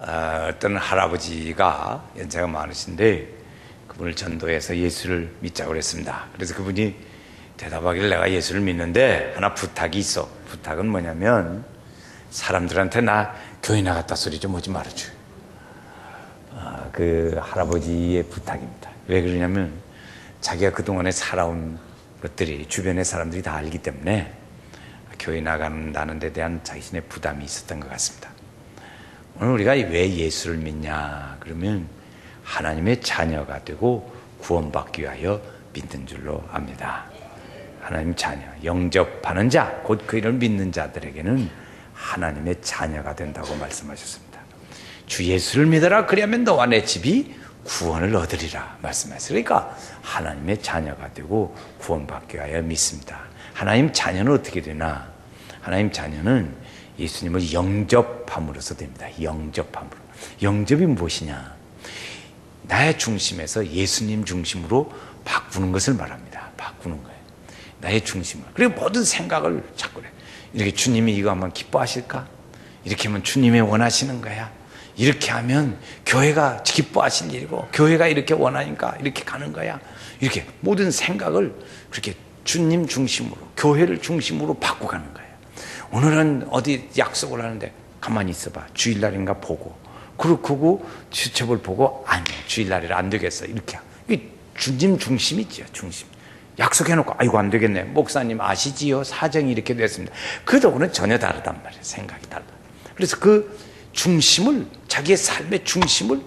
어떤 할아버지가 연세가 많으신데 그분을 전도해서 예수를 믿자고 그랬습니다. 그래서 그분이 대답하기를 내가 예수를 믿는데 하나 부탁이 있어. 부탁은 뭐냐면 사람들한테 나 교회 나갔다 소리 좀 하지 말아줘. 그 할아버지의 부탁입니다. 왜 그러냐면 자기가 그동안에 살아온 것들이 주변의 사람들이 다 알기 때문에 교회 나간다는 데 대한 자신의 부담이 있었던 것 같습니다. 오늘 우리가 왜 예수를 믿냐 그러면 하나님의 자녀가 되고 구원받기 위하여 믿는 줄로 압니다. 하나님 자녀, 영접하는 자, 곧 그 이름을 믿는 자들에게는 하나님의 자녀가 된다고 말씀하셨습니다. 주 예수를 믿어라 그리하면 너와 내 집이 구원을 얻으리라 말씀하셨어요. 그러니까 하나님의 자녀가 되고 구원받기 위하여 믿습니다. 하나님 자녀는 어떻게 되나? 하나님 자녀는 예수님을 영접함으로써 됩니다. 영접함으로. 영접이 무엇이냐? 나의 중심에서 예수님 중심으로 바꾸는 것을 말합니다. 바꾸는 거예요. 나의 중심을. 그리고 모든 생각을 자꾸 그래. 이렇게 주님이 이거 하면 기뻐하실까? 이렇게 하면 주님이 원하시는 거야. 이렇게 하면 교회가 기뻐하실 일이고 교회가 이렇게 원하니까 이렇게 가는 거야. 이렇게 모든 생각을 그렇게 주님 중심으로 교회를 중심으로 바꿔가는 거예요. 오늘은 어디 약속을 하는데 가만히 있어봐. 주일날인가 보고 그러고 수첩을 보고 아니 주일날이라 안 되겠어. 이렇게 이게 주님 중심이죠. 중심. 약속해놓고 아이고 안 되겠네. 목사님 아시지요? 사정이 이렇게 됐습니다. 그러고는 전혀 다르단 말이에요. 생각이 달라. 그래서 그 중심을 자기의 삶의 중심을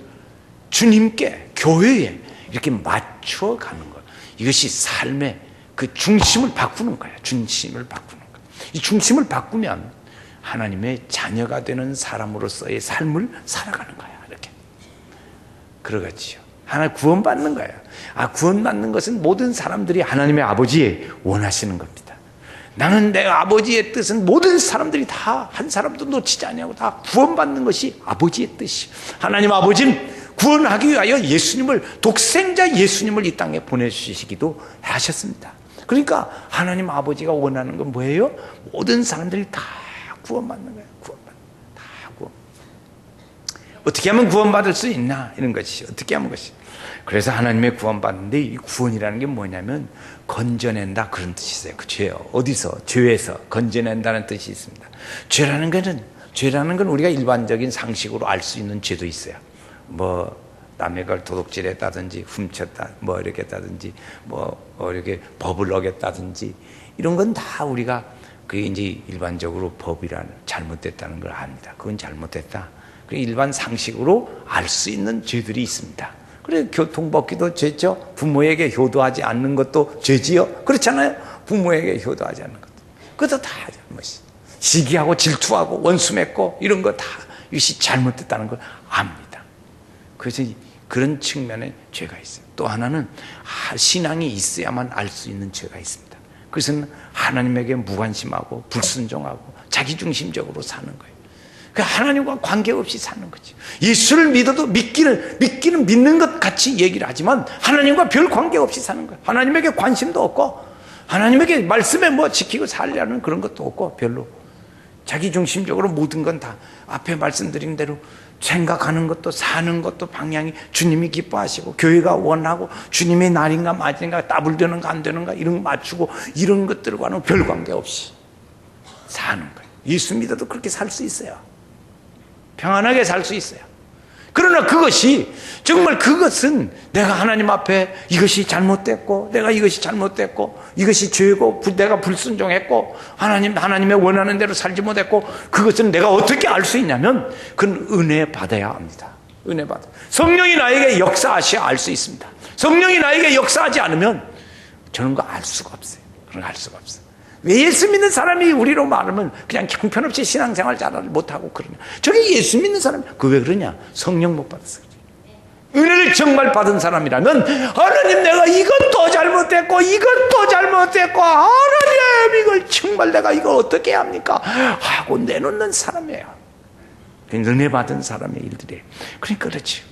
주님께 교회에 이렇게 맞춰 가는 것. 이것이 삶의 그 중심을 바꾸는 거야. 중심을 바꾸는 거야. 이 중심을 바꾸면 하나님의 자녀가 되는 사람으로서의 삶을 살아가는 거야. 이렇게. 그러겠지요. 하나 구원받는 거예요. 구원받는 것은 모든 사람들이 하나님의 아버지의 원하시는 겁니다. 나는 내 아버지의 뜻은 모든 사람들이 다 한 사람도 놓치지 않냐고 다 구원받는 것이 아버지의 뜻이. 하나님 아버지는 구원하기 위하여 예수님을 독생자 예수님을 이 땅에 보내주시기도 하셨습니다. 그러니까 하나님 아버지가 원하는 건 뭐예요? 모든 사람들이 다 구원받는 거예요. 다 구원. 어떻게 하면 구원받을 수 있나 이런 것이 어떻게 하면 것이. 그래서 하나님의 구원받는데 이 구원이라는 게 뭐냐면 건져낸다 그런 뜻이 있어요. 그 죄요. 어디서? 죄에서 건져낸다는 뜻이 있습니다. 죄라는 건 우리가 일반적인 상식으로 알 수 있는 죄도 있어요. 뭐 남의 걸 도둑질했다든지 훔쳤다 뭐 이렇게 했다든지 뭐 이렇게 법을 어겼다든지 이런 건 다 우리가 그게 이제 일반적으로 법이라는 잘못됐다는 걸 압니다. 그건 잘못됐다. 그 일반 상식으로 알 수 있는 죄들이 있습니다. 그래 교통법규도 죄죠. 부모에게 효도하지 않는 것도 죄지요. 그렇잖아요. 부모에게 효도하지 않는 것도. 그것도 다 잘못이. 시기하고 질투하고 원수 맺고 이런 거 다 이것이 잘못됐다는 걸 압니다. 그래서 그런 측면에 죄가 있어요. 또 하나는 신앙이 있어야만 알 수 있는 죄가 있습니다. 그것은 하나님에게 무관심하고 불순종하고 자기중심적으로 사는 거예요. 하나님과 관계없이 사는 거지. 예수를 믿어도 믿기는 믿는 것 같이 얘기를 하지만 하나님과 별 관계없이 사는 거예요. 하나님에게 관심도 없고 하나님에게 말씀에 뭐 지키고 살려는 그런 것도 없고 별로 자기중심적으로 모든 건 다 앞에 말씀드린 대로 생각하는 것도 사는 것도 방향이 주님이 기뻐하시고 교회가 원하고 주님의 날인가 맞인가 따블되는가 안 되는가 이런 거 맞추고 이런 것들과는 별 관계없이 사는 거예요. 예수 믿어도 그렇게 살 수 있어요. 평안하게 살 수 있어요. 그러나 그것이 정말 그것은 내가 하나님 앞에 이것이 잘못됐고 내가 이것이 잘못됐고 이것이 죄고 내가 불순종했고 하나님의 원하는 대로 살지 못했고 그것은 내가 어떻게 알 수 있냐면 그건 은혜 받아야 합니다. 은혜 받아. 성령이 나에게 역사하셔야 알 수 있습니다. 성령이 나에게 역사하지 않으면 저는 거 알 수가 없어요. 그런 거 알 수가 없어요. 왜 예수 믿는 사람이 우리로 말하면 그냥 형편없이 신앙생활 잘 못하고 그러냐. 저게 예수 믿는 사람이 그 왜 그러냐. 성령 못 받았어. 은혜를 정말 받은 사람이라면 하나님 내가 이것도 잘못했고 이것도 잘못했고 하나님 이걸 정말 내가 이거 어떻게 합니까 하고 내놓는 사람이에요. 은혜 받은 사람의 일들이에요. 그러니까 그렇지.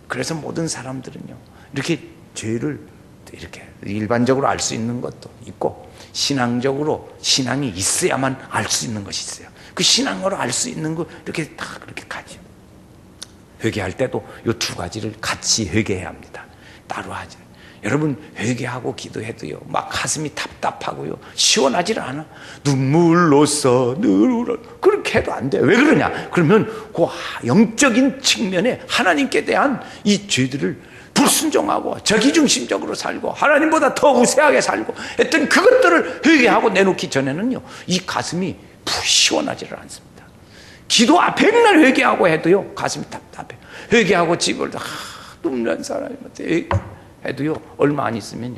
그래서 모든 사람들은요 이렇게 죄를 이렇게 일반적으로 알 수 있는 것도 있고 신앙적으로 신앙이 있어야만 알 수 있는 것이 있어요. 그 신앙으로 알 수 있는 거 이렇게 다 그렇게 가죠. 회개할 때도 이 두 가지를 같이 회개해야 합니다. 따로 하지. 여러분 회개하고 기도해도요 막 가슴이 답답하고요 시원하지 않아. 눈물로써 늘 울어. 그렇게 해도 안 돼. 왜 그러냐? 그러면 그 영적인 측면에 하나님께 대한 이 죄들을 불순종하고 자기중심적으로 살고 하나님보다 더 우세하게 살고 했던 그것들을 회개하고 내놓기 전에는요 이 가슴이 시원하지를 않습니다. 기도 백날 회개하고 해도요 가슴이 답답해. 회개하고 집을 눈물난 사람한테 해도요 얼마 안 있으면요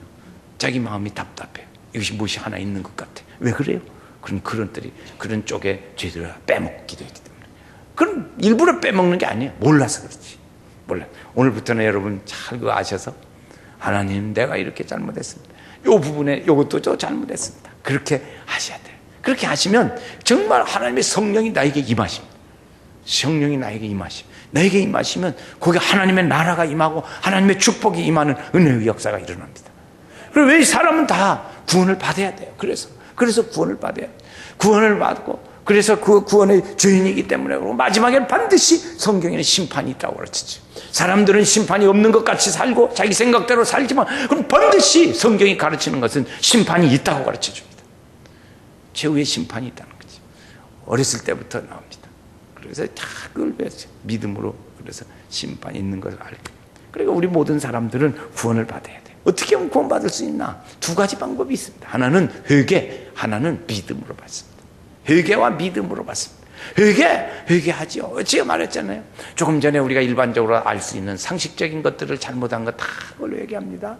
자기 마음이 답답해요. 이것이 무엇이 하나 있는 것 같아. 왜 그래요? 그런 쪽에 죄들을 빼먹기도 했기 때문에. 그럼 일부러 빼먹는 게 아니에요. 몰라서 그렇지. 몰라. 오늘부터는 여러분 잘 그거 아셔서 하나님 내가 이렇게 잘못했습니다. 이 부분에 이것도 저 잘못했습니다. 그렇게 하셔야 돼요. 그렇게 하시면 정말 하나님의 성령이 나에게 임하십니다. 성령이 나에게 임하십니다. 나에게 임하시면 거기 하나님의 나라가 임하고 하나님의 축복이 임하는 은혜의 역사가 일어납니다. 그리고 왜 사람은 다 구원을 받아야 돼요. 그래서 구원을 받아야 돼요. 구원을 받고 그래서 그 구원의 죄인이기 때문에 그리고 마지막에는 반드시 성경에는 심판이 있다고 가르치죠. 사람들은 심판이 없는 것 같이 살고 자기 생각대로 살지만 그럼 반드시 성경이 가르치는 것은 심판이 있다고 가르쳐줍니다. 최후의 심판이 있다는 거죠. 어렸을 때부터 나옵니다. 그래서 다 그걸 배웠죠. 믿음으로. 그래서 심판이 있는 걸 알고. 그러니까 우리 모든 사람들은 구원을 받아야 돼요. 어떻게 하면 구원받을 수 있나? 두 가지 방법이 있습니다. 하나는 회개, 하나는 믿음으로 받습니다. 회개와 믿음으로 받습니다. 회개하지요. 제가 말했잖아요. 조금 전에 우리가 일반적으로 알 수 있는 상식적인 것들을 잘못한 거 다 그걸로 회개합니다.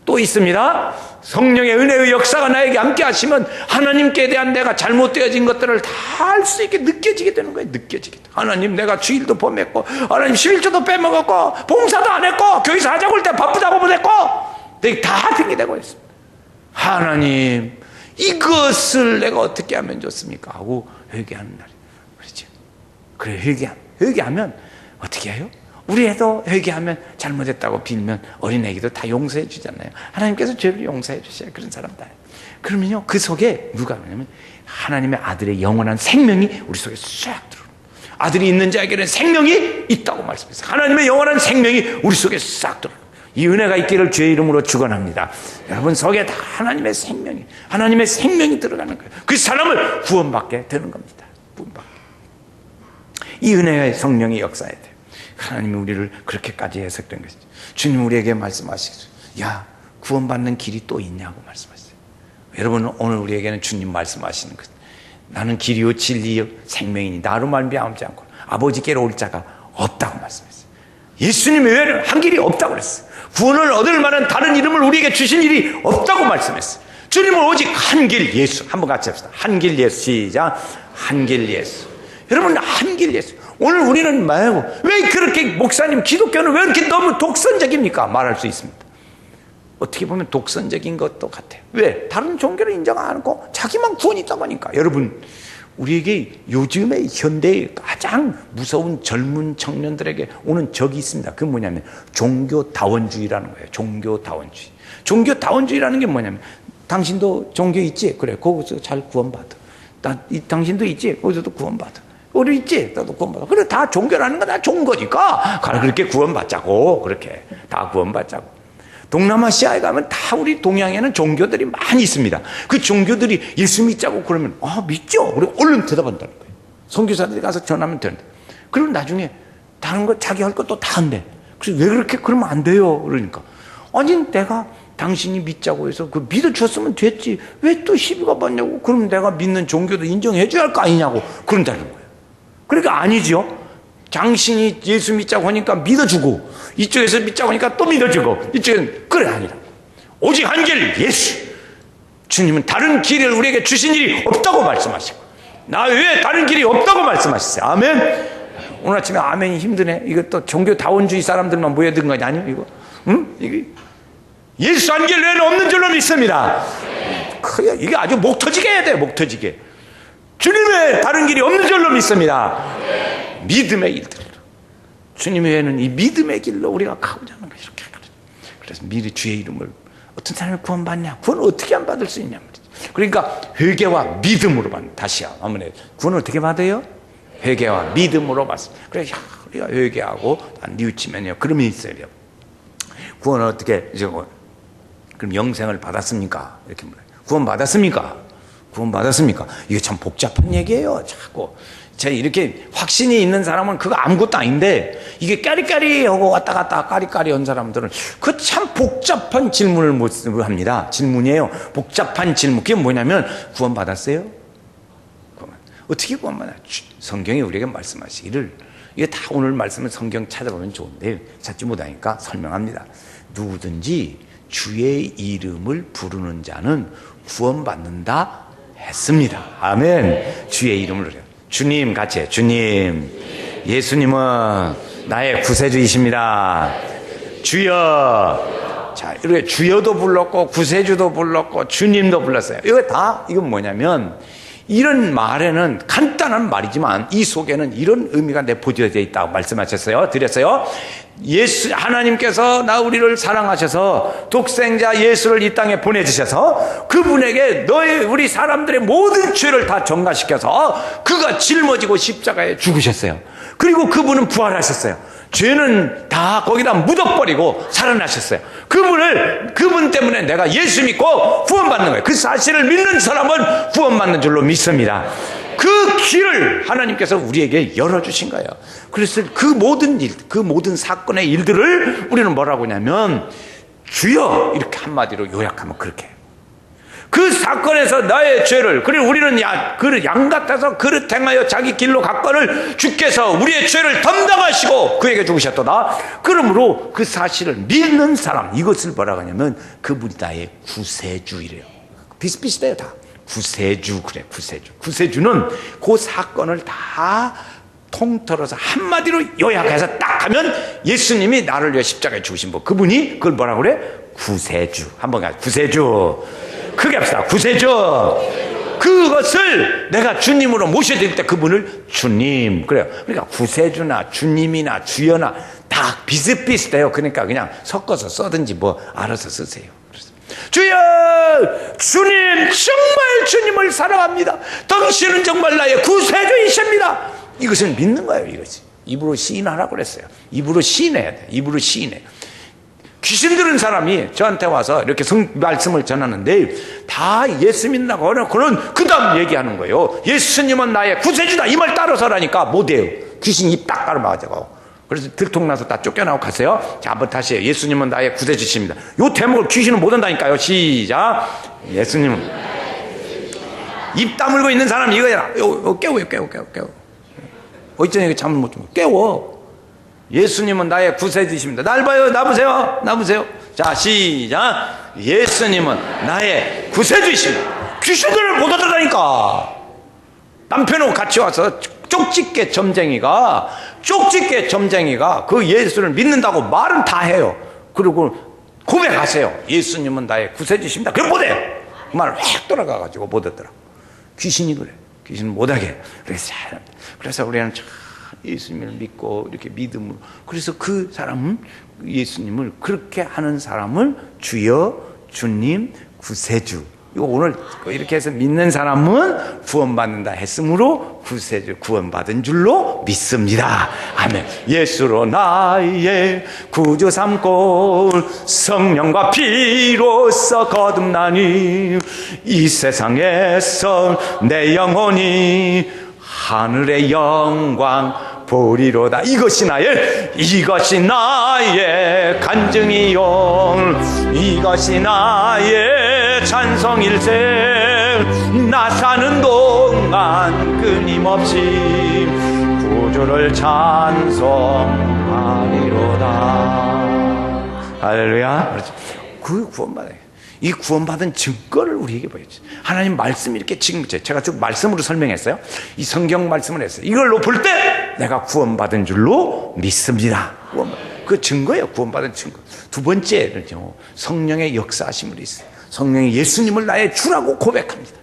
또 있습니다. 성령의 은혜의 역사가 나에게 함께 하시면 하나님께 대한 내가 잘못되어진 것들을 다 알 수 있게 느껴지게 되는 거예요. 느껴지게. 하나님 내가 주일도 범했고 하나님 11조도 빼먹었고 봉사도 안 했고 교회에서 하자고 할 때 바쁘다고 못했고 다 핑계대고 있습니다. 하나님 이것을 내가 어떻게 하면 좋습니까? 하고 회개하는 날이 그렇죠. 그래 회개하면 어떻게 해요? 우리 애도 회개하면 잘못했다고 빌면 어린애기도 다 용서해 주잖아요. 하나님께서 죄를 용서해 주셔요. 그런 사람 다. 그러면요 그 속에 누가 그러냐면 하나님의 아들의 영원한 생명이 우리 속에 싹 들어오는. 아들이 있는 자에게는 생명이 있다고 말씀했어요. 하나님의 영원한 생명이 우리 속에 싹 들어오는. 이 은혜가 있기를 주의 이름으로 축원합니다. 여러분 속에 다 하나님의 생명이 들어가는 거예요. 그 사람을 구원받게 되는 겁니다. 구원받게. 이 은혜의 성령이 역사해야 돼요. 하나님이 우리를 그렇게까지 해석된 것이죠. 주님 우리에게 말씀하시죠. 야 구원받는 길이 또 있냐고 말씀하셨어요. 여러분 오늘 우리에게는 주님 말씀하시는 것. 나는 길이요 진리요 생명이니 나로 말미암지 않고 아버지께로 올 자가 없다고 말씀했어요. 예수님 외에는 한 길이 없다고 그랬어요. 구원을 얻을 만한 다른 이름을 우리에게 주신 일이 없다고 말씀했어요. 주님은 오직 한 길 예수. 한번 같이 합시다. 한 길 예수. 시작. 한 길 예수. 여러분 한 길 예수. 오늘 우리는 말고 왜 그렇게 목사님 기독교는 왜 이렇게 너무 독선적입니까? 말할 수 있습니다. 어떻게 보면 독선적인 것도 같아요. 왜? 다른 종교를 인정 안 하고 자기만 구원이 있다고 하니까. 여러분 우리에게 요즘의 현대의 가장 무서운 젊은 청년들에게 오는 적이 있습니다. 그게 뭐냐면 종교다원주의라는 거예요. 종교다원주의. 종교다원주의라는 게 뭐냐면 당신도 종교 있지? 그래 거기서 잘 구원받아. 당신도 있지? 거기서도 구원받아. 우리 있지? 나도 구원받아. 그래 다 종교라는 건 다 좋은 거니까 그렇게 구원받자고. 그렇게 다 구원받자고. 동남아시아에 가면 다 우리 동양에는 종교들이 많이 있습니다. 그 종교들이 예수 믿자고 그러면 믿죠. 우리 얼른 대답한다는 거예요. 선교사들이 가서 전하면 되는데. 그리고 나중에 다른 거 자기 할 것도 다 한대. 그래서 왜 그렇게 그러면 안 돼요? 그러니까 아니 내가 당신이 믿자고 해서 그 믿어줬으면 됐지. 왜 또 시비가 받냐고. 그럼 내가 믿는 종교도 인정해 줘야 할 거 아니냐고. 그런다는 거예요. 그러니까 아니죠. 당신이 예수 믿자고 하니까 믿어주고 이쪽에서 믿자고 하니까 또 믿어주고 이쪽에는 그래 아니라 오직 한 길 예수. 주님은 다른 길을 우리에게 주신 일이 없다고 말씀하시고 나 외에 다른 길이 없다고 말씀하셨어요. 아멘. 오늘 아침에 아멘이 힘드네. 이것도 종교다원주의 사람들만 모여든 거 아니에요? 이거 응? 이게 예수 한 길 외에는 없는 줄로 믿습니다. 이게 아주 목 터지게 해야 돼요. 목 터지게. 주님의 다른 길이 없는 줄로 믿습니다. 믿음의 길들로. 주님 외에는 이 믿음의 길로 우리가 가고자 하는 것이 이렇게 하거든요. 그래서 미리 주의 이름을 어떤 사람이 구원받냐? 구원을 어떻게 안 받을 수 있냐 말이죠. 그러니까 회개와 믿음으로 받는. 다시 한번 해. 구원을 어떻게 받아요? 회개와 믿음으로 받습니다. 그래 우리가 회개하고 뉘우치면요. 그러면 있어요. 구원을 어떻게, 그럼 영생을 받았습니까? 이렇게 물어요. 구원 받았습니까? 구원 받았습니까? 이게 참 복잡한 얘기예요. 자꾸. 제가 이렇게 확신이 있는 사람은 그거 아무것도 아닌데, 이게 까리까리하고 왔다 갔다 까리까리한 사람들은 그 참 복잡한 질문을 못 합니다. 질문이에요. 복잡한 질문. 그게 뭐냐면, 구원 받았어요? 어떻게 구원 받아요? 성경이 우리에게 말씀하시기를, 이게 다 오늘 말씀은 성경 찾아보면 좋은데, 찾지 못하니까 설명합니다. 누구든지 주의 이름을 부르는 자는 구원받는다 했습니다. 아멘. 주의 이름을 그래요. 주님 같이 해요. 주님, 예수님은 나의 구세주이십니다. 주여. 자, 이렇게 주여도 불렀고 구세주도 불렀고 주님도 불렀어요. 이건 뭐냐면, 이런 말에는 간단한 말이지만 이 속에는 이런 의미가 내포되어 있다고 말씀하셨어요. 드렸어요. 하나님께서 우리를 사랑하셔서 독생자 예수를 이 땅에 보내주셔서 그분에게 우리 사람들의 모든 죄를 다 전가시켜서 그가 짊어지고 십자가에 죽으셨어요. 그리고 그분은 부활하셨어요. 죄는 다 거기다 묻어버리고 살아나셨어요. 그분 때문에 내가 예수 믿고 구원받는 거예요. 그 사실을 믿는 사람은 구원받는 줄로 믿습니다. 그 길을 하나님께서 우리에게 열어주신 거예요. 그래서 그 모든 사건의 일들을 우리는 뭐라고 하냐면, 주여, 이렇게 한마디로 요약하면 그렇게 해요. 그 사건에서 나의 죄를, 그리고 우리는 양 같아서 그릇 행하여 자기 길로 갔거늘 주께서 우리의 죄를 담당하시고 그에게 죽으셨도다. 그러므로 그 사실을 믿는 사람, 이것을 뭐라고 하냐면 그분이 나의 구세주이래요. 비슷비슷해요. 다 구세주. 그래, 구세주. 구세주는 그 사건을 다 통틀어서 한마디로 요약해서 딱 하면 예수님이 나를 위해 십자가에 죽으신 분, 그분이 그걸 뭐라고 그래? 구세주. 한번 가요. 구세주. 크게 합시다. 구세주. 그것을 내가 주님으로 모셔드릴 때 그분을 주님. 그래요. 그러니까 구세주나 주님이나 주여나 다 비슷비슷해요. 그러니까 그냥 섞어서 써든지 뭐 알아서 쓰세요. 주여, 주님, 정말 주님을 사랑합니다. 당신은 정말 나의 구세주이십니다. 이것을 믿는 거예요. 이것이 입으로 시인하라고 그랬어요. 입으로 시인해야 돼. 입으로 시인해. 귀신 들은 사람이 저한테 와서 이렇게 말씀을 전하는데 다 예수 믿나고 그는 그 다음 얘기하는 거예요. 예수님은 나의 구세주다. 이 말 따라서라니까 못해요. 귀신 입 딱 깔아맞아가고. 그래서 들통나서 다 쫓겨나고 갔어요. 자, 한번 다시 해요. 예수님은 나의 구세주십니다. 요 대목을 귀신은 못 한다니까요. 시작. 예수님은. 입 다물고 있는 사람 이거야. 깨워요. 어쩌니 잠을 못 주면 깨워. 예수님은 나의 구세주이십니다. 날 봐요. 나 보세요. 자, 시작. 예수님은 나의 구세주이십니다. 귀신들을 못 얻으라니까. 남편하고 같이 와서 쪽집게 점쟁이가 그 예수를 믿는다고 말은 다 해요. 그리고 고백하세요. 예수님은 나의 구세주십니다. 그럼 못해요. 그 말 확 돌아가가지고 못 얻더라. 귀신이 그래. 귀신은 못하게. 그래서 우리는 참 예수님을 믿고 이렇게 믿음으로, 그래서 그 사람은 예수님을 그렇게 하는 사람을 주여, 주님, 구세주, 이거 오늘 이렇게 해서 믿는 사람은 구원받는다 했으므로 구세주, 구원받은 줄로 믿습니다. 아멘. 예수로 나의 구주 삼고 성령과 피로써 거듭나니 이 세상에서 내 영혼이 하늘의 영광 보리로다. 이것이 나의 간증이요, 이것이 나의 찬송일세. 나 사는 동안 끊임없이 구주를 찬송하리로다. 할렐루야. 그렇죠. 그 구원받아요. 이 구원받은 증거를 우리에게 보여주죠. 하나님 말씀이 이렇게 지금 제가 쭉 말씀으로 설명했어요. 이 성경 말씀을 했어요. 이걸로 볼 때 내가 구원받은 줄로 믿습니다. 그 증거예요. 구원받은 증거. 두 번째는요, 성령의 역사하심을 있어요. 성령이 예수님을 나의 주라고 고백합니다.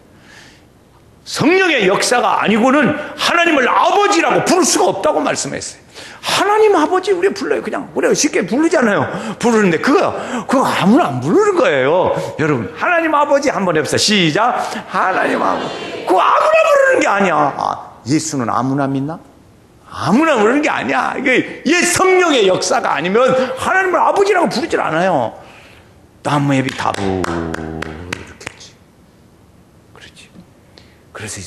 성령의 역사가 아니고는 하나님을 아버지라고 부를 수가 없다고 말씀했어요. 하나님 아버지 우리 불러요. 그냥 우리가 쉽게 부르잖아요. 부르는데 그거 아무나 안 부르는 거예요. 여러분, 하나님 아버지 한번 해봅시다. 시작. 하나님 아버지. 그거 아무나 부르는 게 아니야. 예수는 아무나 믿나? 아무나 그러는 게 아니야. 이게 옛 성령의 역사가 아니면 하나님을 아버지라고 부르질 않아요. 나무의 빛 다부 이렇게 했지. 그렇지. 그래서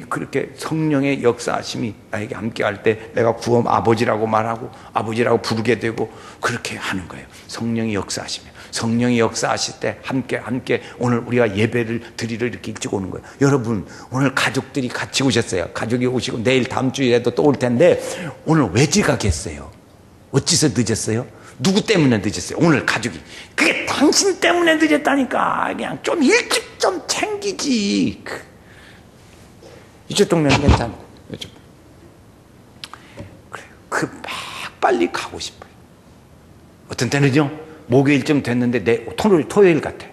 그렇게 성령의 역사하심이 나에게 함께할 때 내가 구원 아버지라고 말하고 아버지라고 부르게 되고 그렇게 하는 거예요. 성령의 역사하심이. 성령이 역사하실 때 함께 오늘 우리가 예배를 드리러 이렇게 일찍 오는 거예요. 여러분 오늘 가족들이 같이 오셨어요. 가족이 오시고 내일 다음 주에도 또 올 텐데 오늘 왜 지각했어요? 어찌서 늦었어요? 누구 때문에 늦었어요? 오늘 가족이. 그게 당신 때문에 늦었다니까. 그냥 좀 일찍 좀 챙기지. 이쪽 동네는 괜찮아. 이쪽. 그래요. 막 빨리 가고 싶어요. 어떤 때는요. 목요일쯤 됐는데 토요일 같아.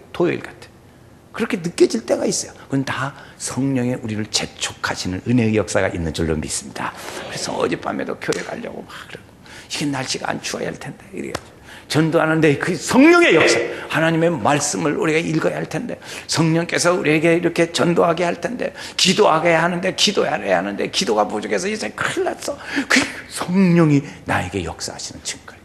그렇게 느껴질 때가 있어요. 그건 다 성령의 우리를 재촉하시는 은혜의 역사가 있는 줄로 믿습니다. 그래서 어젯밤에도 교회 가려고 막 그러고 이게 날씨가 안 추워야 할 텐데 이래가지고 전도하는데 그 성령의 역사, 하나님의 말씀을 우리가 읽어야 할 텐데 성령께서 우리에게 이렇게 전도하게 할 텐데 기도하게 하는데 기도해야 하는데 기도가 부족해서 이제 큰일 났어. 그 성령이 나에게 역사하시는 증거예요.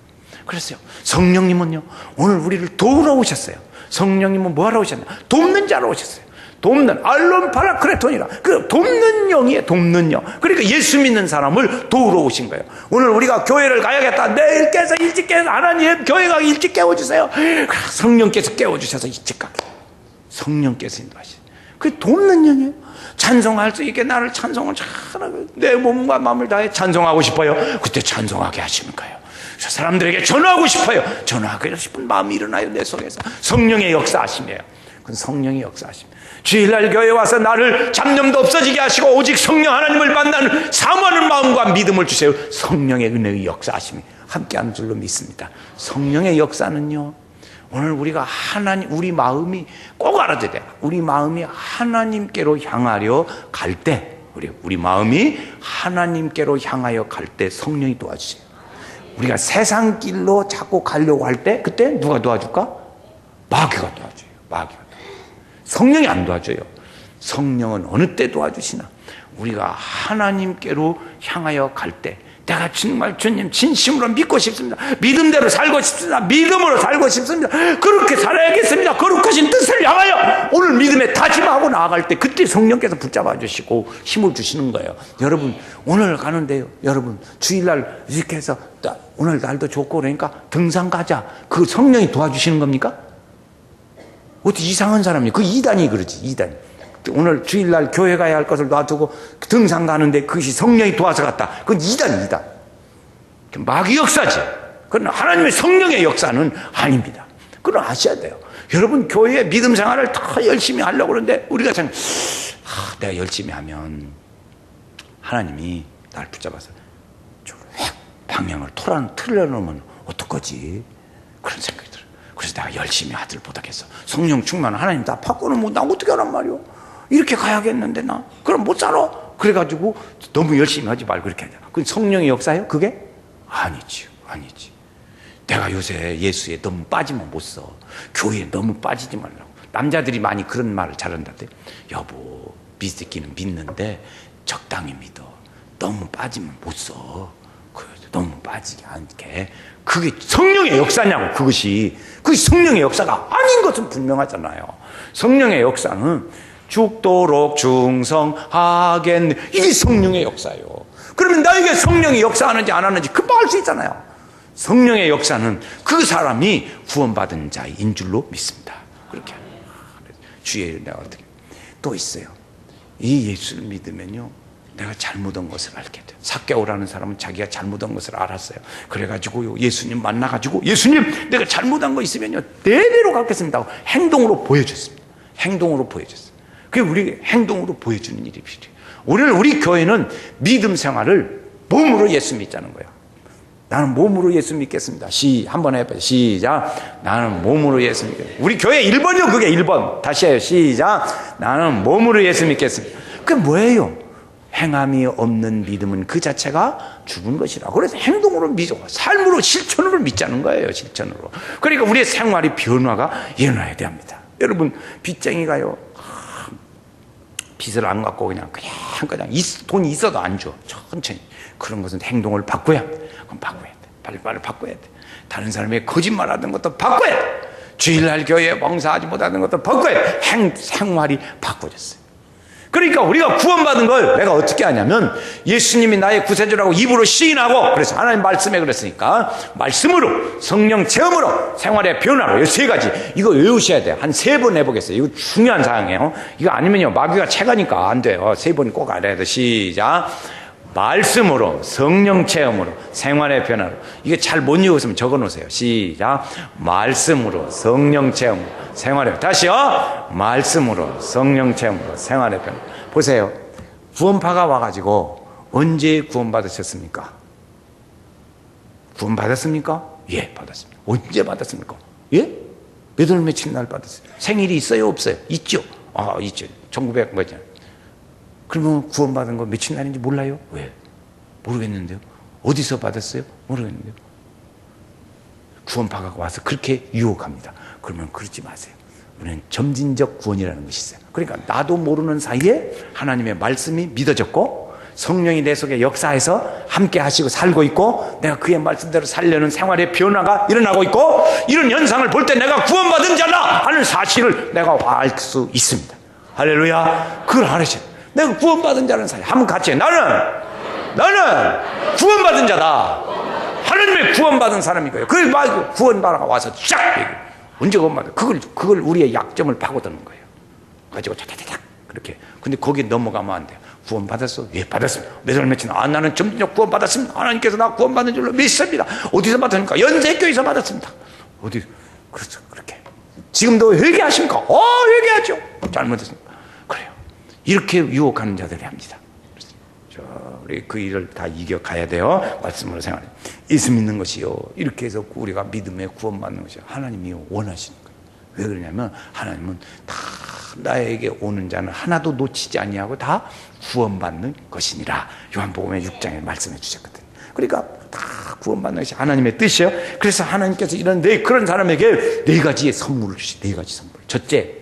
그랬어요. 성령님은요 오늘 우리를 도우러 오셨어요. 성령님은 뭐하러 오셨나? 돕는 자로 오셨어요. 돕는 알론 파라크레톤이라 그 돕는 영이에요. 돕는 영. 그러니까 예수 믿는 사람을 도우러 오신 거예요. 오늘 우리가 교회를 가야겠다. 내일 깨서 일찍 깨서 하나님 교회 가기 일찍 깨워주세요. 성령께서 깨워주셔서 일찍 가게. 성령께서 인도하시. 그 돕는 영이에요. 찬송할 수 있게 나를 찬송을 잘하고 내 몸과 마음을 다해 찬송하고 싶어요. 그때 찬송하게 하시는 거예요. 저 사람들에게 전화하고 싶어요. 전화하고 싶은 마음이 일어나요. 내 속에서. 성령의 역사하심이에요. 그건 성령의 역사하심. 주일날 교회에 와서 나를 잡념도 없어지게 하시고 오직 성령 하나님을 만나는 사모하는 마음과 믿음을 주세요. 성령의 은혜의 역사하심이 함께하는 줄로 믿습니다. 성령의 역사는요 오늘 우리가 하나님, 우리 마음이 꼭 알아줘야 돼요. 우리 마음이 하나님께로 향하려 갈 때 우리 마음이 하나님께로 향하여 갈 때 성령이 도와주세요. 우리가 세상 길로 자꾸 가려고 할 때 그때 누가 도와줄까? 마귀가 도와줘요. 마귀가. 성령이 안 도와줘요. 성령은 어느 때 도와주시나? 우리가 하나님께로 향하여 갈 때 내가 정말 주님 진심으로 믿고 싶습니다. 믿음대로 살고 싶습니다. 믿음으로 살고 싶습니다. 그렇게 살아야겠습니다. 거룩하신 뜻을 향하여 오늘 믿음에 다짐하고 나아갈 때 그때 성령께서 붙잡아 주시고 힘을 주시는 거예요. 여러분 오늘 가는데요. 여러분 주일날 이렇게 해서 오늘 날도 좋고 그러니까 등산 가자. 그 성령이 도와주시는 겁니까? 어떻게 이상한 사람이 그 이단이 그러지. 이단. 오늘 주일날 교회 가야 할 것을 놔두고 등산 가는데 그것이 성령이 도와서 갔다. 그건 이단. 마귀 역사지. 그건 하나님의 성령의 역사는 아닙니다. 그건 아셔야 돼요. 여러분 교회의 믿음 생활을 더 열심히 하려고 그러는데 우리가 내가 열심히 하면 하나님이 날 붙잡아서 방향을 틀어놓으면 어떡하지? 그런 생각이 들어요. 그래서 내가 열심히 아들 보답해서 성령 충만한 하나님 다 바꾸는 나 어떻게 하란 말이오? 이렇게 가야겠는데 나 그럼 못 살아. 그래가지고 너무 열심히 하지 말고 그렇게 하잖아. 그건 성령의 역사예요? 그게? 아니지. 내가 요새 예수에 너무 빠지면 못 써. 교회에 너무 빠지지 말라고. 남자들이 많이 그런 말을 잘한다대. 여보 믿기는 믿는데 적당히 믿어. 너무 빠지면 못 써. 너무 빠지지 않게. 그게 성령의 역사냐고. 그것이 성령의 역사가 아닌 것은 분명하잖아요. 성령의 역사는 죽도록 충성하겠네. 이게 성령의 역사예요. 그러면 나에게 성령이 역사하는지 안 하는지 금방 알 수 있잖아요. 성령의 역사는 그 사람이 구원받은 자인 줄로 믿습니다. 그렇게 주의 내가 어떻게 또 있어요. 이 예수를 믿으면요 내가 잘못한 것을 알게 돼요. 삭개오라는 사람은 자기가 잘못한 것을 알았어요. 그래가지고 예수님 만나가지고 예수님 내가 잘못한 거 있으면요 내대로 갚겠습니다 하고 행동으로 보여줬습니다. 행동으로 보여줬어요. 그게 우리 행동으로 보여주는 일이 필요해요. 우리 교회는 믿음 생활을 몸으로 예수 믿자는 거예요. 나는 몸으로 예수 믿겠습니다. 한번 해봐요. 시작. 나는 몸으로 예수 믿겠습니다. 우리 교회 1번이요. 그게 1번. 다시 해요. 시작. 나는 몸으로 예수 믿겠습니다. 그게 뭐예요? 행함이 없는 믿음은 그 자체가 죽은 것이라. 그래서 행동으로 믿어. 삶으로 실천으로 믿자는 거예요. 실천으로. 그러니까 우리의 생활이 변화가 일어나야 됩니다. 여러분 빚쟁이가요. 빚을 안 갚고 그냥 돈이 있어도 안 줘. 천천히. 그런 것은 행동을 바꿔야 돼. 그럼 바꿔야 돼. 빨리빨리 바꿔야 돼. 다른 사람이 거짓말하던 것도 바꿔야 돼. 주일날 교회에 봉사하지 못하는 것도 바꿔야 돼. 생활이 바꿔졌어요. 그러니까 우리가 구원받은 걸 내가 어떻게 하냐면 예수님이 나의 구세주라고 입으로 시인하고, 그래서 하나님 말씀에 그랬으니까 말씀으로, 성령 체험으로, 생활의 변화로, 이 세 가지 이거 외우셔야 돼요. 한 3번 해보겠어요. 이거 중요한 사항이에요. 이거 아니면요 마귀가 채가니까 안 돼요. 3번 꼭 알아야 돼. 시작. 말씀으로, 성령 체험으로, 생활의 변화로. 이게 잘 못 읽었으면 적어놓으세요. 시작. 말씀으로, 성령 체험으로, 생활의 변화. 다시요. 말씀으로, 성령 체험으로, 생활의 변화. 보세요. 구원파가 와가지고 언제 구원받으셨습니까? 구원받았습니까? 예, 받았습니다. 언제 받았습니까? 예? 몇 월 며칠 날 받았어요? 생일이 있어요, 없어요? 있죠. 아, 있죠. 1900 뭐죠? 그러면 구원받은 거 며칠 날인지 몰라요? 왜? 모르겠는데요. 어디서 받았어요? 모르겠는데요. 구원파가 와서 그렇게 유혹합니다. 그러면 그러지 마세요. 우리는 점진적 구원이라는 것이 있어요. 그러니까 나도 모르는 사이에 하나님의 말씀이 믿어졌고 성령이 내 속에 역사해서 함께 하시고 살고 있고 내가 그의 말씀대로 살려는 생활의 변화가 일어나고 있고, 이런 현상을 볼 때 내가 구원받은 자다 하는 사실을 내가 알 수 있습니다. 할렐루야. 그걸 알으셔요. 내가 구원받은 자는 사실 한번 같이 해. 나는 구원받은 자다. 하나님의 구원받은 사람이고요. 그래서 막 구원받아가 와서 쫙 얘기해. 언제 구원받아? 그걸 우리의 약점을 파고드는 거예요. 가지고 차차차차 그렇게. 근데 거기에 넘어가면 안 돼요. 구원받았어? 예, 받았습니다. 몇 월 며칠? 아, 나는 점진적 구원받았습니다. 하나님께서 나 구원받은 줄로 믿습니다. 어디서 받았습니까? 연세교회에서 받았습니다. 어디? 그렇죠. 그렇게. 지금도 회개하십니까? 회개하죠. 잘못했습니다. 그래요. 이렇게 유혹하는 자들이 합니다. 우리 그 일을 다 이겨가야 돼요. 말씀으로 생활해. 예수 믿는 것이요, 이렇게 해서 우리가 믿음에 구원받는 것이요, 하나님이 원하시는 거예요. 왜 그러냐면 하나님은 다 나에게 오는 자는 하나도 놓치지 아니하고 다 구원받는 것이니라. 요한복음의 6장에 말씀해 주셨거든요. 그러니까 다 구원받는 것이 하나님의 뜻이에요. 그래서 하나님께서 이런 그런 사람에게 4가지의 선물을 주시. 4가지 선물. 첫째,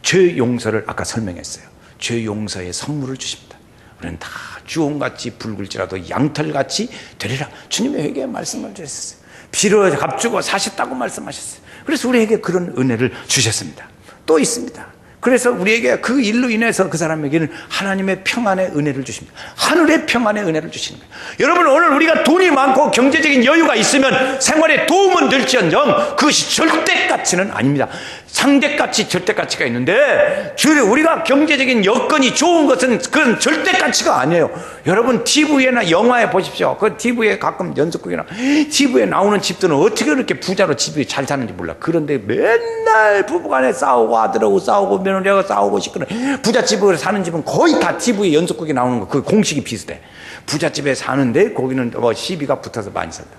죄 용서를 아까 설명했어요. 죄 용서의 선물을 주십니다. 우리는 다 주홍같이 붉을지라도 양털같이 되리라. 주님의 회개의 말씀을 주셨어요. 피로 값주고 사셨다고 말씀하셨어요. 그래서 우리에게 그런 은혜를 주셨습니다. 또 있습니다. 그래서 우리에게 그 일로 인해서 그 사람에게는 하나님의 평안의 은혜를 주십니다. 하늘의 평안의 은혜를 주시는 거예요. 여러분, 오늘 우리가 돈이 많고 경제적인 여유가 있으면 생활에 도움은 될지언정 그것이 절대가치는 아닙니다. 상대가치, 절대가치가 있는데 우리가 경제적인 여건이 좋은 것은 그건 절대가치가 아니에요. 여러분, TV나 영화에 보십시오. 그 TV에 가끔 연속극이나 TV에 나오는 집들은 어떻게 그렇게 부자로 집이 잘 사는지 몰라. 그런데 맨날 부부간에 싸우고 아들하고 싸우고 며느리하고 싸우고 시끄러. 부잣집으로 사는 집은 거의 다 TV에 연속극이 나오는 거, 그 공식이 비슷해. 부잣집에 사는데 거기는 시비가 붙어서 많이 산다.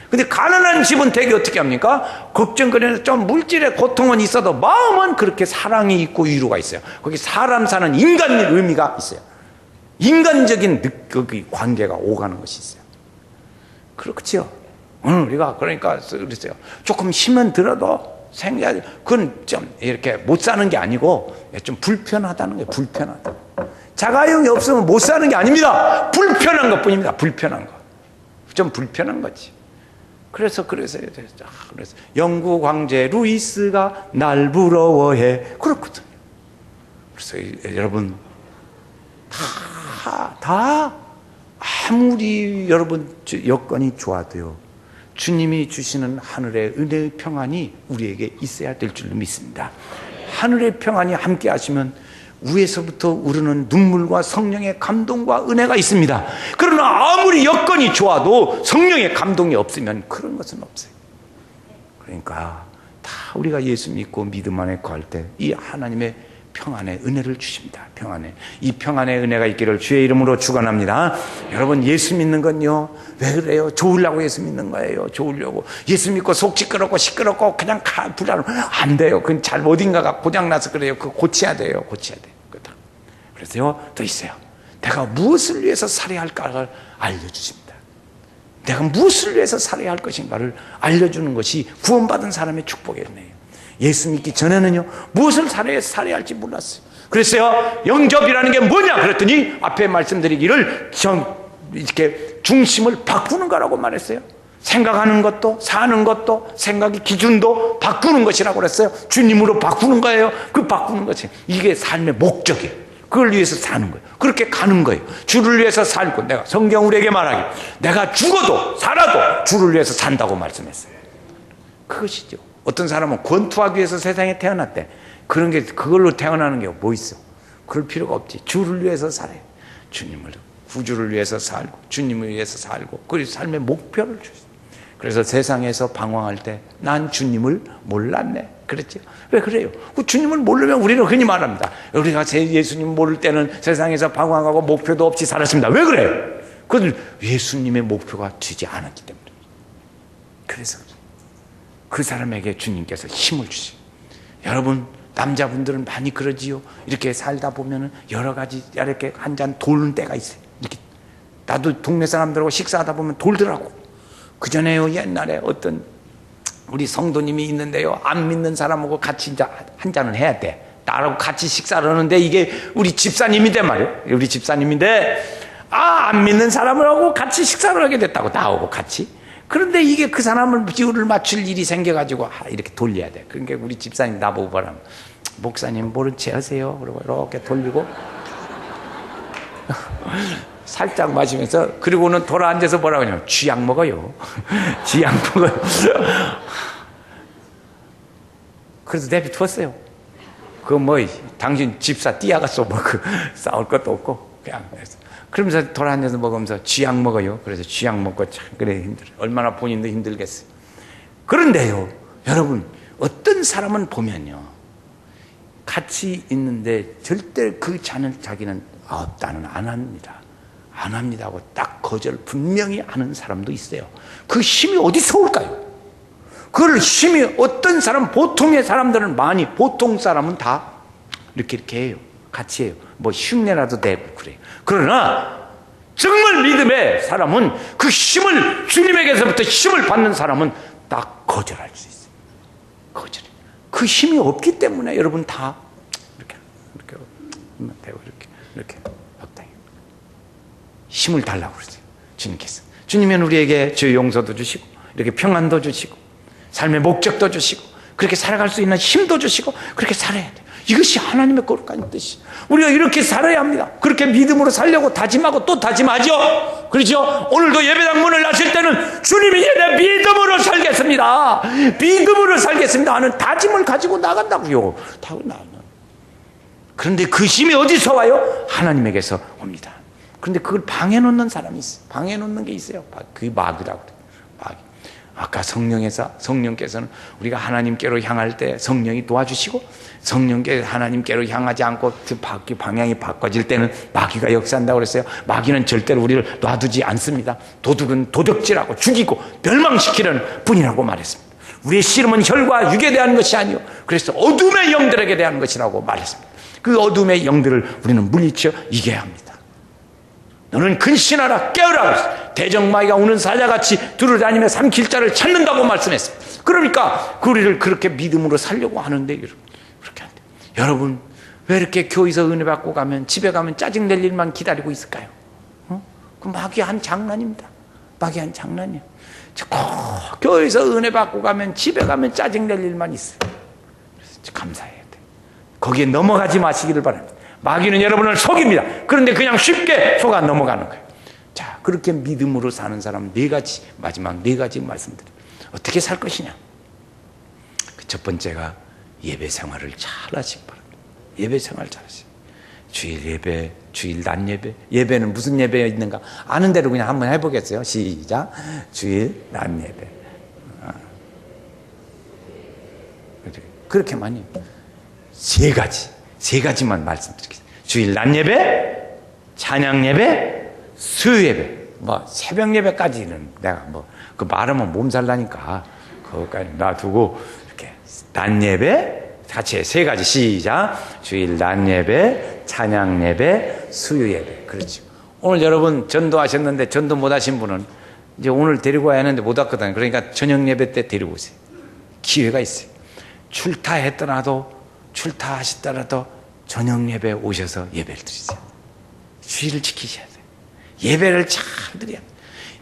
근데 가난한 집은 되게 어떻게 합니까? 걱정거리는 좀 물질의 고통은 있어도 마음은 그렇게 사랑이 있고 위로가 있어요. 거기 사람 사는 인간의 의미가 있어요. 인간적인 관계가 오가는 것이 있어요. 그렇죠. 오늘 우리가 그러니까 그랬어요. 조금 힘은 들어도 그건 좀 이렇게 못 사는 게 아니고 좀 불편하다는 거예요. 불편하다. 자가용이 없으면 못 사는 게 아닙니다. 불편한 것 뿐입니다. 불편한 거. 좀 불편한 거지. 그래서 영국 황제 루이스가 날 부러워해. 그렇거든요. 그래서 여러분, 다 아무리 여러분 여건이 좋아도요, 주님이 주시는 하늘의 은혜의 평안이 우리에게 있어야 될 줄로 믿습니다. 하늘의 평안이 함께 하시면 위에서부터 우르는 눈물과 성령의 감동과 은혜가 있습니다. 그러나 아무리 여건이 좋아도 성령의 감동이 없으면 그런 것은 없어요. 그러니까 다 우리가 예수 믿고 믿음 안에 거할 때 이 하나님의 평안의 은혜를 주십니다. 이 평안의 은혜가 있기를 주의 이름으로 축원합니다. 여러분, 예수 믿는 건요, 왜 그래요? 좋으려고 예수 믿는 거예요. 좋으려고. 예수 믿고 속 시끄럽고 그냥 불안 안 돼요. 그건 잘 어딘가가 고장나서 그래요. 그거 고쳐야 돼요. 그래서요, 또 있어요. 내가 무엇을 위해서 살아야 할까를 알려주십니다. 내가 무엇을 위해서 살아야 할 것인가를 알려주는 것이 구원받은 사람의 축복의 은혜예요. 예수 믿기 전에는요, 무엇을 살아야 할지 몰랐어요. 그랬어요. 영접이라는 게 뭐냐 그랬더니 앞에 말씀드리기를 이렇게 중심을 바꾸는 거라고 말했어요. 생각하는 것도 사는 것도 생각의 기준도 바꾸는 것이라고 그랬어요. 주님으로 바꾸는 거예요. 그 바꾸는 것이 이게 삶의 목적이에요. 그걸 위해서 사는 거예요. 그렇게 가는 거예요. 주를 위해서 살고, 내가 성경 우리에게 말하기 내가 죽어도 살아도 주를 위해서 산다고 말씀했어요. 그것이죠. 어떤 사람은 권투하기 위해서 세상에 태어났대. 그런 게 그걸로 태어나는 게 뭐 있어? 그럴 필요가 없지. 주를 위해서 살아요. 주님을, 구주를 위해서 살고 주님을 위해서 살고 그래서 삶의 목표를 주세요. 그래서 세상에서 방황할 때 난 주님을 몰랐네 그랬죠. 왜 그래요? 그 주님을 모르면 우리는 흔히 말합니다. 우리가 예수님 모를 때는 세상에서 방황하고 목표도 없이 살았습니다. 왜 그래요? 그건 예수님의 목표가 되지 않았기 때문에. 그래서 그 사람에게 주님께서 힘을 주세요. 여러분 남자분들은 많이 그러지요. 이렇게 살다 보면은 여러 가지 이렇게 한 잔 도는 때가 있어요. 이렇게 나도 동네 사람들하고 식사하다 보면 돌더라고. 그 전에요 옛날에 어떤 우리 성도님이 있는데요, 안 믿는 사람하고 같이 이제 한 잔을 해야 돼. 나하고 같이 식사를 하는데 이게 우리 집사님인데 말이에요. 우리 집사님인데 안 믿는 사람하고 같이 식사를 하게 됐다고, 나하고 같이. 그런데 이게 그 사람을 비율을 맞출 일이 생겨가지고 이렇게 돌려야 돼. 그러니까 우리 집사님 나보고 뭐라면, 목사님 모른 체 하세요. 그러고 이렇게 돌리고 살짝 마시면서, 그리고는 돌아 앉아서 뭐라고 하냐면 쥐약 먹어요. 쥐약 먹어요. 그래서 내비두었어요. 그거 뭐 당신 집사 띠아갔어 뭐 그 싸울 것도 없고 그냥. 그러면서 돌아 앉아서 먹으면서 쥐약 먹어요. 그래서 쥐약 먹고 참 그래 힘들어. 얼마나 본인도 힘들겠어요. 그런데요 여러분, 어떤 사람은 보면요 같이 있는데 절대 그 잔을 자기는 나는 안 합니다. 안 합니다 하고 딱 거절 분명히 하는 사람도 있어요. 그 힘이 어디서 올까요? 그걸 힘이 어떤 사람, 보통의 사람들은 많이, 보통 사람은 다 이렇게 해요. 같이 해요. 뭐 흉내라도 내고 그래요. 그러나 정말 믿음의 사람은 그 힘을, 주님에게서부터 힘을 받는 사람은 딱 거절할 수 있어요. 거절해. 그 힘이 없기 때문에 여러분 다 이렇게 적당히 힘을 달라고 그러세요. 주님께서. 주님은 우리에게 죄 용서도 주시고 이렇게 평안도 주시고 삶의 목적도 주시고 그렇게 살아갈 수 있는 힘도 주시고 그렇게 살아야 돼요. 이것이 하나님의 거룩한 뜻이에요. 우리가 이렇게 살아야 합니다. 그렇게 믿음으로 살려고 다짐하고 또 다짐하죠. 그렇죠? 오늘도 예배당 문을 나실 때는 주님이 내 믿음으로 살겠습니다, 믿음으로 살겠습니다 하는 다짐을 가지고 나간다고요. 그런데 그 힘이 어디서 와요? 하나님에게서 옵니다. 그런데 그걸 방해놓는 사람이 있어요. 방해놓는 게 있어요. 그게 마귀라고 그래요. 마귀. 아까 성령께서는 우리가 하나님께로 향할 때 성령이 도와주시고, 성령께 하나님께로 향하지 않고 방향이 바꿔질 때는 마귀가 역사한다고 그랬어요. 마귀는 절대로 우리를 놔두지 않습니다. 도둑은 도둑질하고 죽이고 멸망시키는 분이라고 말했습니다. 우리의 씨름은 혈과 육에 대한 것이 아니요, 그래서 어둠의 영들에게 대한 것이라고 말했습니다. 그 어둠의 영들을 우리는 물리쳐 이겨야 합니다. 너는 근신하라, 깨어라. 대적마귀가 우는 사자같이 두루다니며 삼킬 자를 찾는다고 말씀했어요. 그러니까 우리를 그렇게 믿음으로 살려고 하는데 그렇게 안 돼요. 여러분 왜 이렇게 교회에서 은혜 받고 가면 집에 가면 짜증낼 일만 기다리고 있을까요? 그 마귀 한 장난입니다. 마귀 한 장난이에요. 교회에서 은혜 받고 가면 집에 가면 짜증낼 일만 있어요. 그래서 감사해야 돼요. 거기에 넘어가지 마시기를 바랍니다. 마귀는 여러분을 속입니다. 그런데 그냥 쉽게 속아 넘어가는 거예요. 자, 그렇게 믿음으로 사는 사람 마지막 네 가지 말씀드립니다. 어떻게 살 것이냐? 그 첫 번째가 예배 생활을 잘 하시기 바랍니다. 예배 생활 잘 하시기. 주일 예배, 주일 낮 예배. 예배는 무슨 예배가 있는가? 아는 대로 그냥 한번 해보겠어요. 시작. 주일 낮 예배. 그렇게 많이. 세 가지만 말씀드리겠습니다. 주일 낮 예배, 찬양 예배, 수요 예배. 뭐 새벽 예배까지는 내가 그 말하면 몸살 나니까 그것까지 놔두고 이렇게 낮 예배 같이 세 가지. 시작. 주일 낮 예배, 찬양 예배, 수요 예배. 그렇죠. 오늘 여러분 전도하셨는데 전도 못 하신 분은 이제 오늘 데리고 와야 하는데 못 왔거든요. 그러니까 저녁 예배 때 데리고 오세요. 기회가 있어요. 출타하시더라도 저녁 예배 오셔서 예배를 드리세요. 주의를 지키셔야 돼요. 예배를 잘 드려야 합니다.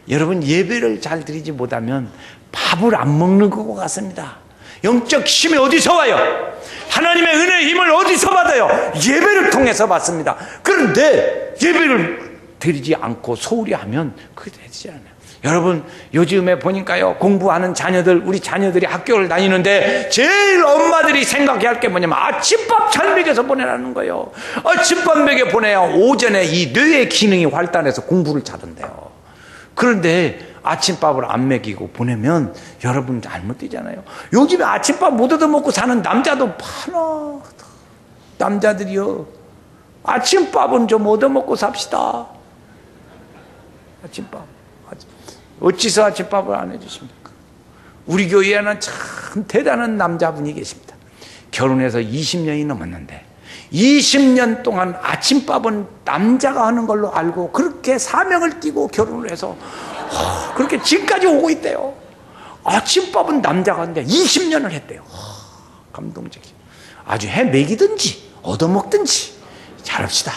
여러분, 예배를 잘 드리지 못하면 밥을 안 먹는 것 같습니다. 영적 힘이 어디서 와요? 하나님의 은혜의 힘을 어디서 받아요? 예배를 통해서 받습니다. 그런데 예배를 드리지 않고 소홀히 하면 그게 되지 않아요. 여러분, 요즘에 보니까요, 공부하는 자녀들, 우리 자녀들이 학교를 다니는데 제일 엄마들이 생각해야 할 게 뭐냐면 아침밥 잘 먹여서 보내라는 거예요. 아침밥 먹여 보내야 오전에 이 뇌의 기능이 활달해서 공부를 잘한대요. 그런데 아침밥을 안 먹이고 보내면 여러분 잘못되잖아요. 요즘에 아침밥 못 얻어먹고 사는 남자도 많아. 남자들이요, 아침밥은 좀 얻어먹고 삽시다. 아침밥. 어찌서 아침밥을 안 해주십니까? 우리 교회에는 참 대단한 남자분이 계십니다. 결혼해서 20년이 넘었는데 20년 동안 아침밥은 남자가 하는 걸로 알고 그렇게 사명을 띠고 결혼을 해서 그렇게 지금까지 오고 있대요. 아침밥은 남자가 하는데 20년을 했대요. 감동적이에요. 아주 해 먹이든지 얻어먹든지 잘합시다.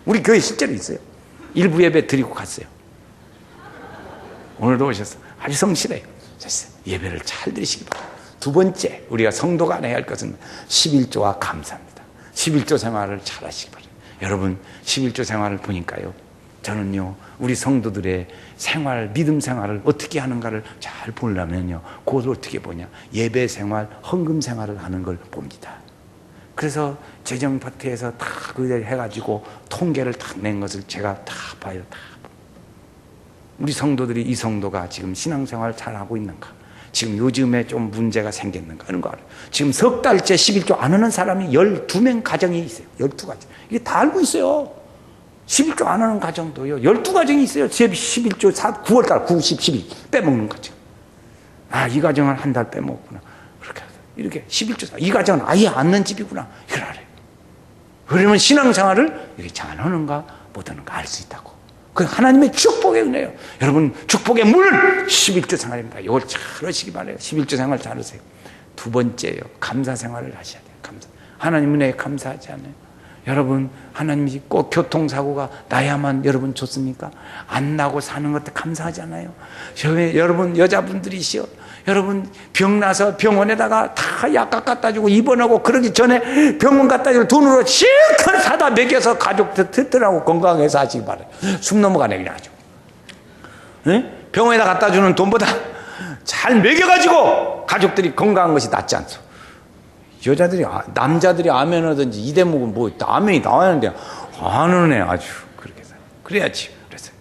우리 교회 실제로 있어요. 일부 예배 드리고 갔어요. 오늘도 오셨어요. 아주 성실해요. 예배를 잘 드리시기 바랍니다. 두 번째, 우리가 성도가 해야 할 것은 11조와 감사입니다. 11조 생활을 잘 하시기 바랍니다. 여러분, 11조 생활을 보니까요, 저는요, 우리 성도들의 생활, 믿음 생활을 어떻게 하는가를 잘 보려면요, 그것을 어떻게 보냐, 예배 생활, 헌금 생활을 하는 걸 봅니다. 그래서 재정파트에서 다 그걸 해가지고 통계를 다 낸 것을 제가 다 봐요. 다. 우리 성도들이, 이 성도가 지금 신앙생활 잘하고 있는가, 지금 요즘에 좀 문제가 생겼는가 하는 거 알아요. 지금 석 달째 11조 안 하는 사람이 12명 가정이 있어요. 12가정. 이게 다 알고 있어요. 11조 안 하는 가정도요, 12가정이 있어요. 11조 9월달 9, 10, 11 빼먹는 가정. 아, 이 가정은 한 달 빼먹었구나. 그렇게 하세요. 이렇게 11조, 이 가정은 아예 안 넣는 집이구나. 이걸 알아요. 그러면 신앙생활을 이렇게 잘하는가 못하는가 알 수 있다고. 그 하나님의 축복의 은혜예요. 여러분, 축복의 물 11조 생활입니다. 이걸 잘 하시기 바라요. 11조 생활 잘 하세요. 두 번째예요. 감사 생활을 하셔야 돼요. 감사. 하나님 은혜에 감사하지 않아요? 여러분, 하나님이 꼭 교통사고가 나야만 여러분 좋습니까? 안 나고 사는 것도 감사하지 않아요? 여러분, 여자분들이시여, 여러분 병나서 병원에다가 다 약 갖다 주고 입원하고 그러기 전에 병원 갖다 주고 돈으로 실컷 사다 먹여서 가족들 튼튼하고 건강해서 하시기 바라요. 숨 넘어가네 그냥 아주. 네? 병원에다 갖다 주는 돈보다 잘 먹여가지고 가족들이 건강한 것이 낫지 않소. 여자들이, 남자들이 아멘 하든지 이 대목은 뭐 아멘이 나왔는데 안 하네 아주. 그렇게 해서 그래야지. 그래서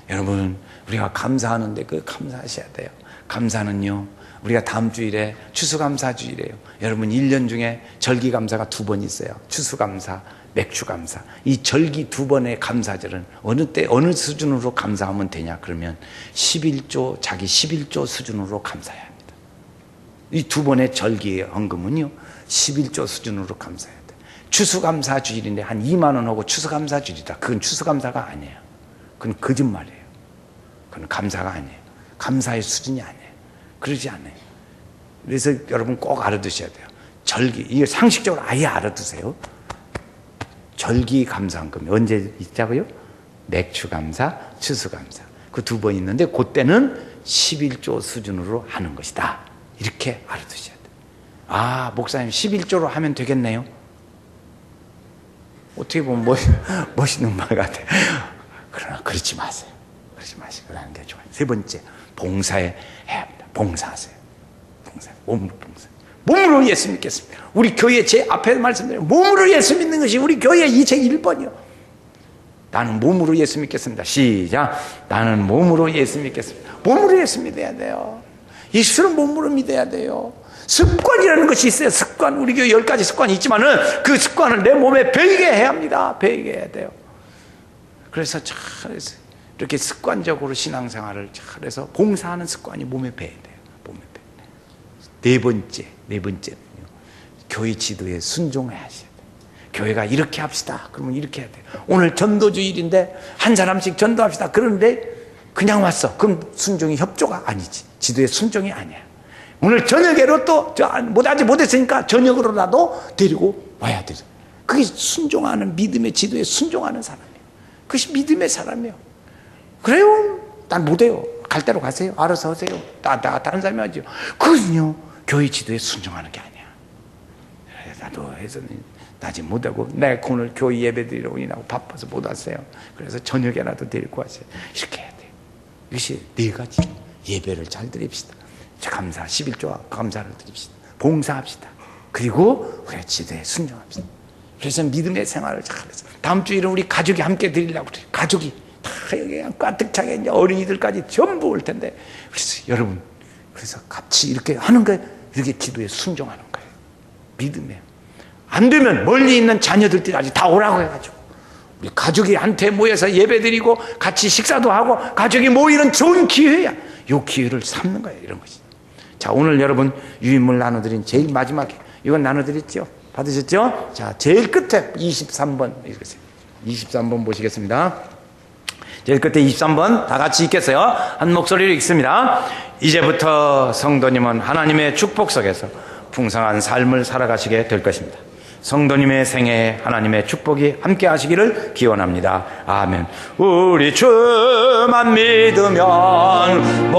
여러분, 우리가 감사하는데 그 감사하셔야 돼요. 감사는요, 우리가 다음 주일에 추수감사주일이에요. 여러분, 1년 중에 절기감사가 2번 있어요. 추수감사, 맥주감사. 이 절기 2번의 감사절은 어느 때 어느 수준으로 감사하면 되냐 그러면 11조, 자기 11조 수준으로 감사해야 합니다. 이 2번의 절기 헌금은요 11조 수준으로 감사해야 돼. 추수감사주일인데 한 2만 원 하고 추수감사주일이다. 그건 추수감사가 아니에요. 그건 거짓말이에요. 그건 감사가 아니에요. 감사의 수준이 아니에요. 그러지 않아요. 그래서 여러분 꼭 알아두셔야 돼요. 절기, 이게 상식적으로 아예 알아두세요. 절기 감사헌금이 언제 있자고요? 맥주감사, 추수감사. 그 2번 있는데 그때는 11조 수준으로 하는 것이다. 이렇게 알아두셔야 돼요. 아, 목사님 11조로 하면 되겠네요. 어떻게 보면 멋있는 말 같아요. 그러나 그렇지 마세요. 그러지 마시고 하는 게 좋아요. 세 번째, 봉사해 해야 합니다. 봉사하세요. 봉사, 몸으로 봉사. 몸으로 예수 믿겠습니다. 우리 교회 제 앞에 말씀드려요. 몸으로 예수 믿는 것이 우리 교회 이제 1번이요. 나는 몸으로 예수 믿겠습니다. 시작. 나는 몸으로 예수 믿겠습니다. 몸으로 예수 믿어야 돼요. 예수를 몸으로 믿어야 돼요. 습관이라는 것이 있어요. 습관. 우리 교회 10가지 습관이 있지만은 그 습관을 내 몸에 배이게 해야 합니다. 배이게 해야 돼요. 그래서 잘해서 이렇게 습관적으로 신앙생활을 잘해서 봉사하는 습관이 몸에 배야 돼요. 몸에 배. 네 번째는요. 교회 지도에 순종해야 하셔야 돼요. 교회가 이렇게 합시다. 그러면 이렇게 해야 돼요. 오늘 전도주일인데 한 사람씩 전도합시다. 그런데 그냥 왔어. 그럼 순종이 협조가 아니지. 지도의 순종이 아니야. 오늘 저녁에로 또 아직 못했으니까 저녁으로라도 데리고 와야 돼요. 그게 순종하는 믿음의 지도에 순종하는 사람이에요. 그것이 믿음의 사람이에요. 그래요? 난 못해요. 갈 대로 가세요. 알아서 하세요. 다른 사람이 하죠. 그건요, 교회 지도에 순종하는 게 아니야. 나도 해서는 나 지금 못하고, 내가 오늘 교회 예배 드리려고 인하고 바빠서 못 왔어요. 그래서 저녁에라도 데리고 왔어요. 이렇게 해야 돼요. 이것이 네 가지. 예배를 잘 드립시다. 감사, 11조와 감사를 드립시다. 봉사합시다. 그리고 우리가 지도에 순종합시다. 그래서 믿음의 생활을 잘해서 다음 주일은 우리 가족이 함께 드리려고 그래요. 가족이 다 여기 그냥 가득 차게 이제 어린이들까지 전부 올 텐데, 그래서 여러분, 그래서 같이 이렇게 하는 거예요. 이렇게 기도에 순종하는 거예요. 믿음에. 안 되면 멀리 있는 자녀들끼리 아직 다 오라고 해가지고 우리 가족이 한테 모여서 예배 드리고 같이 식사도 하고 가족이 모이는 좋은 기회야. 이 기회를 삼는 거예요. 이런 것이. 자, 오늘 여러분 유인물 나눠드린 제일 마지막에 이건 나눠드렸죠? 받으셨죠? 자, 제일 끝에 23번 읽으세요. 23번 보시겠습니다. 제일 끝에 23번 다 같이 읽겠어요. 한 목소리로 읽습니다. 이제부터 성도님은 하나님의 축복 속에서 풍성한 삶을 살아가시게 될 것입니다. 성도님의 생애에 하나님의 축복이 함께 하시기를 기원합니다. 아멘. 우리 주만 믿으면